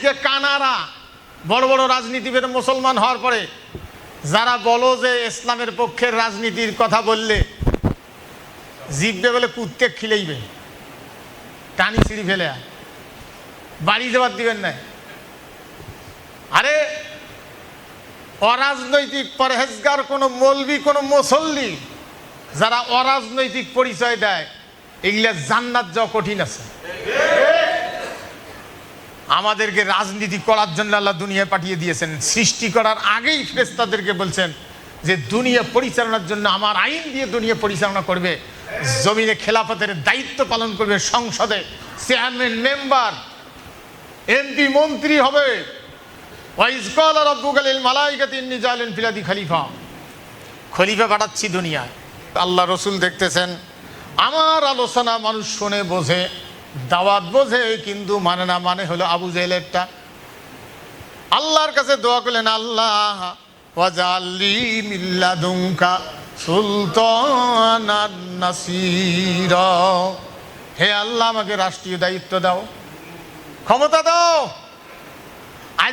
আজকে কানারা বড় বড় রাজনীতিবিদ মুসলমান হওয়ার পরে যারা বলো যে ইসলামের পক্ষের রাজনীতির কথা বললে জিভবে বলে কুত্তে খিলেইবে, টানি ছিঁড়ি ফেলে বাড়ি যাবার দিবেন না। আরে অরাজনৈতিক পরহেজগার কোনো মৌলবি কোনো মুসল্লি যারা অরাজনৈতিক পরিচয় দেয় এগুলা জান্নাত যাওয়া কঠিন আছে। আমাদেরকে রাজনীতি করার জন্য আল্লাহ দুনিয়ায় পাঠিয়ে দিয়েছেন। সৃষ্টি করার আগেই ফেরেশতাদেরকে বলছেন যে দুনিয়া পরিচালনার জন্য আমার আইন দিয়ে দুনিয়া পরিচালনা করবে, জমিনে খেলাফতের দায়িত্ব পালন করবে, সংসদে চেয়ারম্যান মেম্বার এমপি মন্ত্রী হবে। ওয়াইজ ক্বালা রাব্বুকা লিল মালাইকাতি ইন্নী জাইলুন ফিল আরদি খলিফা, খলিফা পাঠাচ্ছি দুনিয়ায়। আল্লাহ রসুল দেখতেছেন আমার আলোচনা মানুষ শুনে বোঝে, দাওয়াত বোঝে, কিন্তু মানে না, মানে হলো আবু জেহেলেরটা। আল্লাহর কাছে দোয়া করলেন, আল্লাহ ওয়াজআললি মিন লাদুনকা সুলতানান নাসীরা, হে আল্লাহ আমাকে রাষ্ট্রীয় দায়িত্ব দাও, ক্ষমতা দাও।